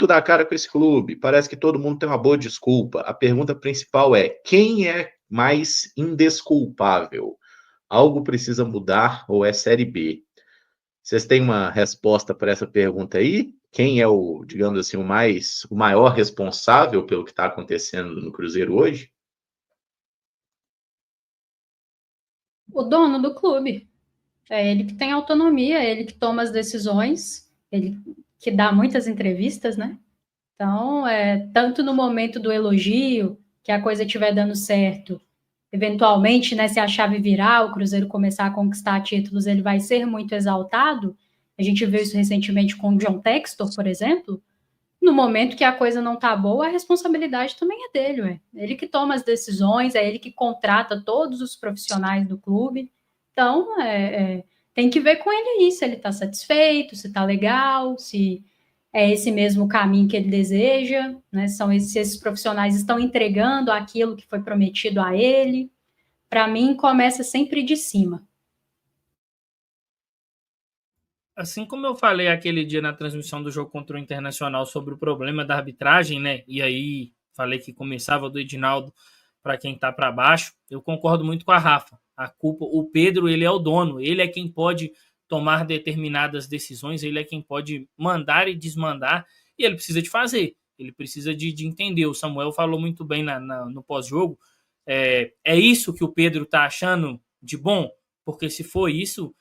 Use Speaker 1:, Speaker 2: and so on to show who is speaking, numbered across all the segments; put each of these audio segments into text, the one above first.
Speaker 1: muito dar cara com esse clube. Parece que todo mundo tem uma boa desculpa. A pergunta principal é: quem é mais indesculpável? Algo precisa mudar ou é Série B? Vocês têm uma resposta para essa pergunta aí? Quem é o, digamos assim, o maior responsável pelo que está acontecendo no Cruzeiro hoje?
Speaker 2: O dono do clube. É ele que tem autonomia, é ele que toma as decisões, ele que dá muitas entrevistas, né? Então, tanto no momento do elogio, que a coisa estiver dando certo, eventualmente, né, se a chave virar, o Cruzeiro começar a conquistar títulos, ele vai ser muito exaltado. A gente viu isso recentemente com o John Textor, por exemplo. No momento que a coisa não tá boa, a responsabilidade também é dele, ué. Ele que toma as decisões, é ele que contrata todos os profissionais do clube. Então, tem que ver com ele aí, se ele está satisfeito, se está legal, se é esse mesmo caminho que ele deseja, né? Se esses profissionais estão entregando aquilo que foi prometido a ele. Para mim, começa sempre de cima.
Speaker 3: Assim como eu falei aquele dia na transmissão do jogo contra o Internacional sobre o problema da arbitragem, né? E aí falei que começava do Edinaldo para quem está para baixo. Eu concordo muito com a Rafa. A culpa, o Pedro, ele é o dono, ele é quem pode tomar determinadas decisões, ele é quem pode mandar e desmandar, e ele precisa de fazer, ele precisa de entender. O Samuel falou muito bem no pós-jogo. É isso que o Pedro está achando de bom? Porque se for isso,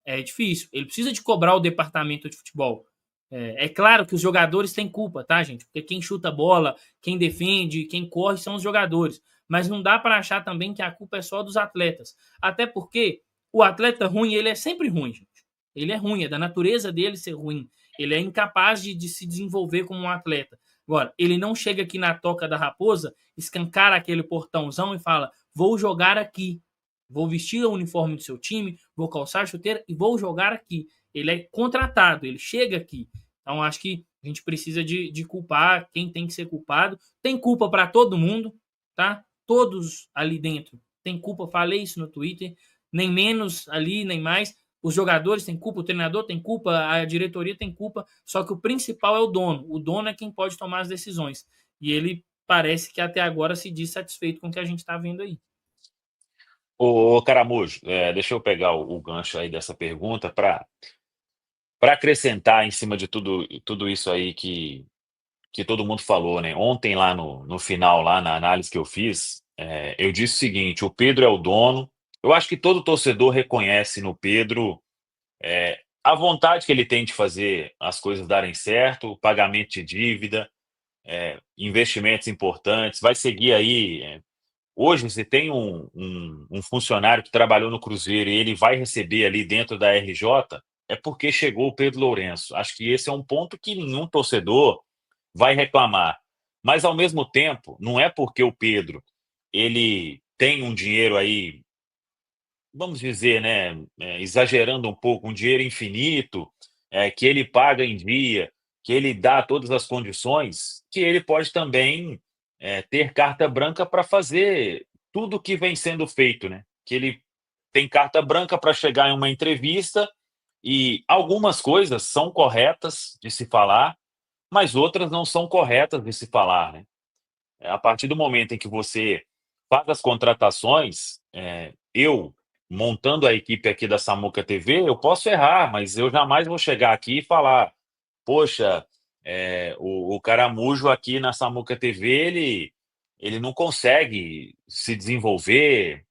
Speaker 3: é difícil. Ele precisa de cobrar o departamento de futebol. É claro que os jogadores têm culpa, tá, gente? Porque quem chuta a bola, quem defende, quem corre são os jogadores. Mas não dá para achar também que a culpa é só dos atletas. Até porque o atleta ruim, ele é sempre ruim, gente. Ele é ruim, é da natureza dele ser ruim. Ele é incapaz de se desenvolver como um atleta. Agora, ele não chega aqui na Toca da Raposa, escancara aquele portãozão e fala: vou jogar aqui. Vou vestir o uniforme do seu time, vou calçar a chuteira e vou jogar aqui. Ele é contratado, ele chega aqui. Então, acho que a gente precisa de culpar quem tem que ser culpado. Tem culpa para todo mundo, tá? Todos ali dentro tem culpa. Falei isso no Twitter. Nem menos ali, nem mais. Os jogadores têm culpa, o treinador tem culpa, a diretoria tem culpa. Só que o principal é o dono. O dono é quem pode tomar as decisões. E ele parece que até agora se diz satisfeito com o que a gente está vendo aí.
Speaker 4: Ô, Caramujo, deixa eu pegar o gancho aí dessa pergunta para acrescentar em cima de tudo isso aí que todo mundo falou, né? Ontem, lá no final, lá na análise que eu fiz, eu disse o seguinte: o Pedro é o dono. Eu acho que todo torcedor reconhece no Pedro a vontade que ele tem de fazer as coisas darem certo, o pagamento de dívida, investimentos importantes. Vai seguir aí. Hoje, você tem um funcionário que trabalhou no Cruzeiro e ele vai receber ali dentro da RJ, é porque chegou o Pedro Lourenço. Acho que esse é um ponto que nenhum torcedor vai reclamar. Mas, ao mesmo tempo, não é porque o Pedro ele tem um dinheiro aí, vamos dizer, né, exagerando um pouco, um dinheiro infinito, que ele paga em dia, que ele dá todas as condições, que ele pode também ter carta branca para fazer tudo o que vem sendo feito, né? Que ele tem carta branca para chegar em uma entrevista e algumas coisas são corretas de se falar, mas outras não são corretas de se falar, né? A partir do momento em que você faz as contratações, eu, montando a equipe aqui da Samuca TV, eu posso errar, mas eu jamais vou chegar aqui e falar: poxa, o Caramujo aqui na Samuca TV, ele não consegue se desenvolver,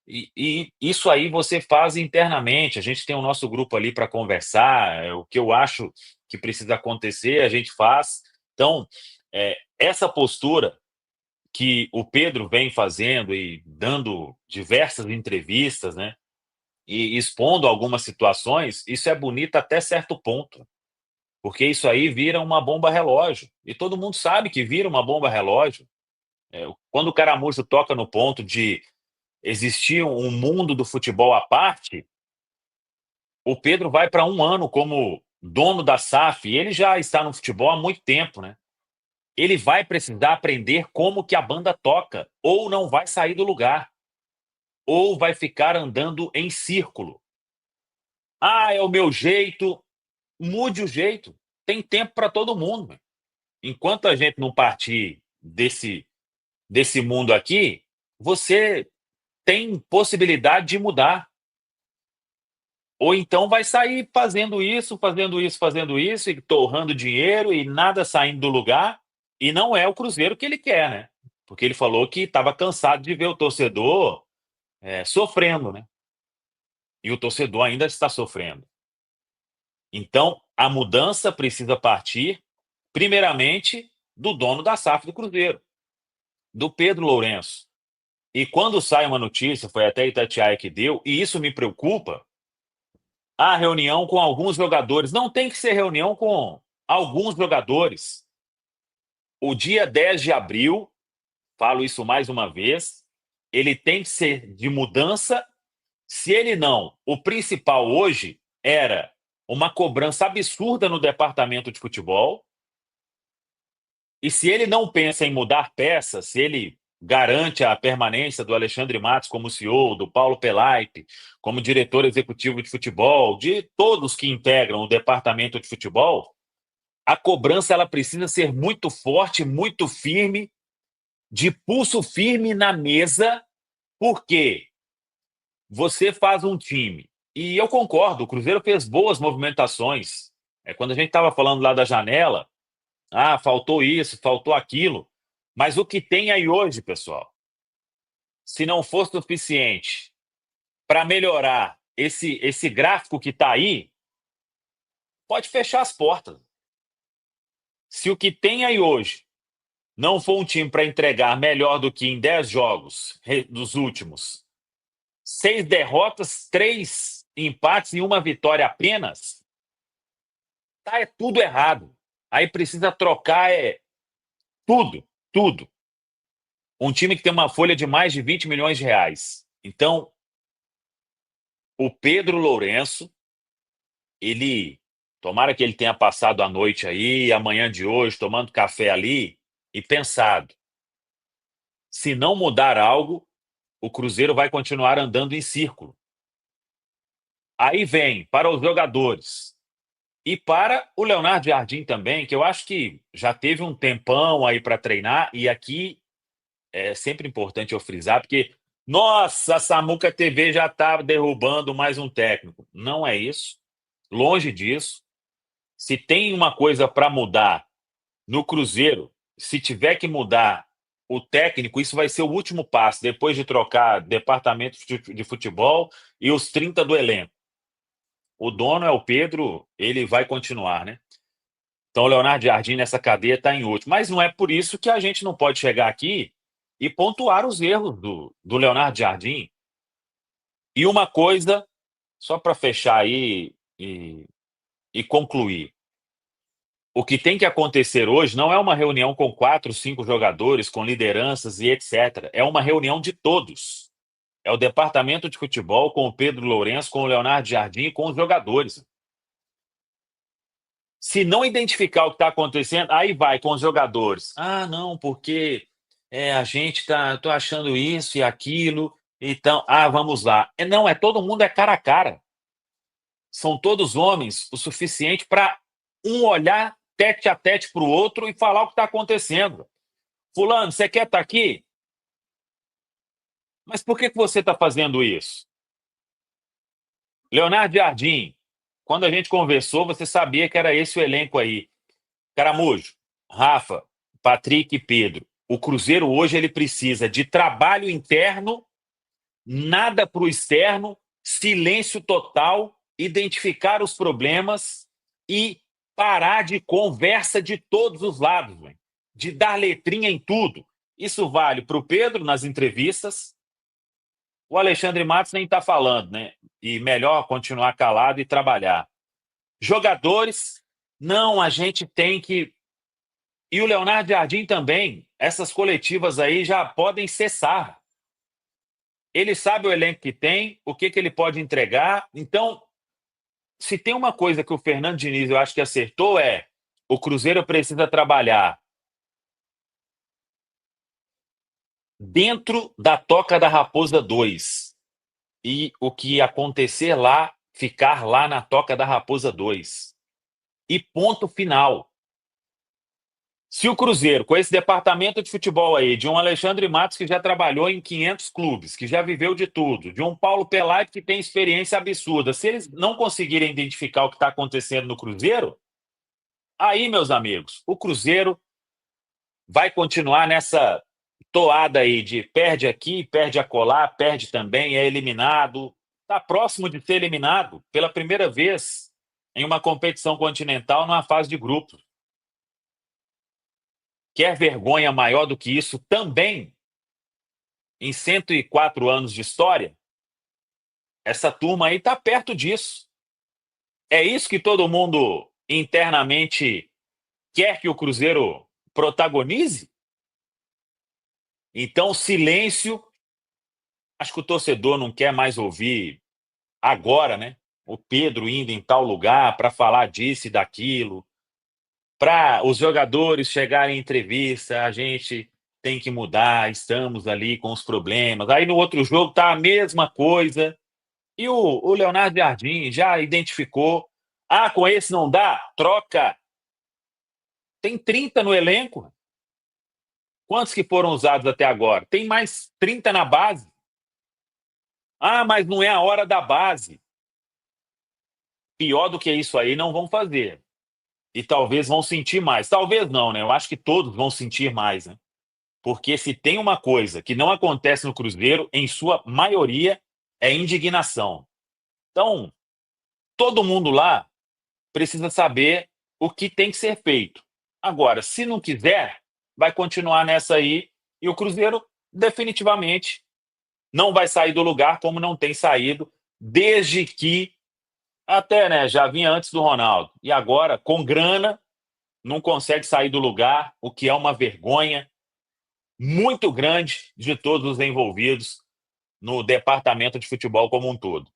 Speaker 4: e isso aí você faz internamente. A gente tem o nosso grupo ali para conversar, o que eu acho que precisa acontecer, a gente faz. Então, essa postura que o Pedro vem fazendo e dando diversas entrevistas, né, e expondo algumas situações, isso é bonito até certo ponto, porque isso aí vira uma bomba relógio, e todo mundo sabe que vira uma bomba relógio. Quando o Caramujo toca no ponto de existir um mundo do futebol à parte, o Pedro vai para um ano como dono da SAF, e ele já está no futebol há muito tempo, né? Ele vai precisar aprender como que a banda toca, ou não vai sair do lugar, ou vai ficar andando em círculo. Ah, é o meu jeito. Mude o jeito. tem tempo para todo mundo. Enquanto a gente não partir desse mundo aqui, você tem possibilidade de mudar. Ou então vai sair fazendo isso, e torrando dinheiro e nada saindo do lugar, e não é o Cruzeiro que ele quer, né? Porque ele falou que estava cansado de ver o torcedor sofrendo, né? E o torcedor ainda está sofrendo. Então, a mudança precisa partir, primeiramente, do dono da SAF do Cruzeiro, do Pedro Lourenço. E quando sai uma notícia, foi até Itatiaia que deu, e isso me preocupa, a reunião com alguns jogadores. Não tem que ser reunião com alguns jogadores. O dia 10 de abril, falo isso mais uma vez, ele tem que ser de mudança. Se ele não, o principal hoje era uma cobrança absurda no departamento de futebol. E se ele não pensa em mudar peças, se ele garante a permanência do Alexandre Matos como CEO, do Paulo Pelaipe como diretor executivo de futebol, de todos que integram o departamento de futebol, a cobrança ela precisa ser muito forte, muito firme, de pulso firme na mesa, porque você faz um time, e eu concordo, o Cruzeiro fez boas movimentações. Quando a gente estava falando lá da janela, faltou isso, faltou aquilo. Mas o que tem aí hoje, pessoal, se não for suficiente para melhorar esse gráfico que está aí, pode fechar as portas. Se o que tem aí hoje não for um time para entregar melhor do que em 10 jogos dos últimos, 6 derrotas, 3 empates e 1 vitória apenas, tá tudo errado. Aí precisa trocar tudo. Um time que tem uma folha de mais de 20 milhões de reais. Então, o Pedro Lourenço, tomara que ele tenha passado a noite aí, a manhã de hoje, tomando café ali e pensado. Se não mudar algo, o Cruzeiro vai continuar andando em círculo. Aí vem para os jogadores e para o Leonardo Jardim também, que eu acho que já teve um tempão aí para treinar, e aqui é sempre importante eu frisar, porque, nossa, a Samuca TV já está derrubando mais um técnico. Não é isso. Longe disso. Se tem uma coisa para mudar no Cruzeiro, se tiver que mudar o técnico, isso vai ser o último passo, depois de trocar departamento de futebol e os 30 do elenco. O dono é o Pedro, ele vai continuar, né? Então o Leonardo Jardim nessa cadeia está em último. Mas não é por isso que a gente não pode chegar aqui e pontuar os erros do Leonardo Jardim. E uma coisa, só para fechar aí e concluir. O que tem que acontecer hoje não é uma reunião com 4, 5 jogadores, com lideranças e etc. É uma reunião de todos. É o departamento de futebol com o Pedro Lourenço, com o Leonardo Jardim e com os jogadores. Se não identificar o que está acontecendo, aí vai com os jogadores. Não, porque a gente tô achando isso e aquilo, então, vamos lá. Não, todo mundo cara a cara. São todos homens o suficiente para um olhar tete a tete para o outro e falar o que está acontecendo. Fulano, você quer estar aqui? Mas por que você está fazendo isso? Leonardo Jardim, quando a gente conversou, você sabia que era esse o elenco aí. Caramujo, Rafa, Patrick e Pedro. O Cruzeiro hoje ele precisa de trabalho interno, nada para o externo, silêncio total, identificar os problemas e parar de conversa de todos os lados, de dar letrinha em tudo. Isso vale para o Pedro nas entrevistas. O Alexandre Matos nem está falando, né? E melhor continuar calado e trabalhar. Jogadores, não, a gente tem que... E o Leonardo Jardim também, essas coletivas aí já podem cessar. Ele sabe o elenco que tem, o que ele pode entregar. Então, se tem uma coisa que o Fernando Diniz eu acho que acertou o Cruzeiro precisa trabalhar dentro da Toca da Raposa 2. E o que acontecer lá, ficar lá na Toca da Raposa 2. e ponto final. Se o Cruzeiro, com esse departamento de futebol aí, de um Alexandre Matos que já trabalhou em 500 clubes, que já viveu de tudo, de um Paulo Pelaipe que tem experiência absurda, se eles não conseguirem identificar o que está acontecendo no Cruzeiro, aí, meus amigos, o Cruzeiro vai continuar nessa toada aí de perde aqui, perde acolá, perde também, é eliminado. Está próximo de ser eliminado pela primeira vez em uma competição continental numa fase de grupos. Quer vergonha maior do que isso também em 104 anos de história? Essa turma aí está perto disso. É isso que todo mundo internamente quer que o Cruzeiro protagonize? Então, silêncio. Acho que o torcedor não quer mais ouvir agora, né? O Pedro indo em tal lugar para falar disso e daquilo, para os jogadores chegarem em entrevista, a gente tem que mudar, estamos ali com os problemas. Aí no outro jogo tá a mesma coisa. E o Leonardo Jardim já identificou. Ah, com esse não dá? Troca. Tem 30 no elenco. Quantos que foram usados até agora? Tem mais 30 na base. Ah, mas não é a hora da base. Pior do que isso aí não vão fazer. E talvez vão sentir mais. Talvez não, né? Eu acho que todos vão sentir mais, né? Porque se tem uma coisa que não acontece no Cruzeiro, em sua maioria, é indignação. Então, todo mundo lá precisa saber o que tem que ser feito. Agora, se não quiser, vai continuar nessa aí e o Cruzeiro definitivamente não vai sair do lugar como não tem saído desde que até, né, já vinha antes do Ronaldo. E agora, com grana, não consegue sair do lugar, o que é uma vergonha muito grande de todos os envolvidos no departamento de futebol como um todo.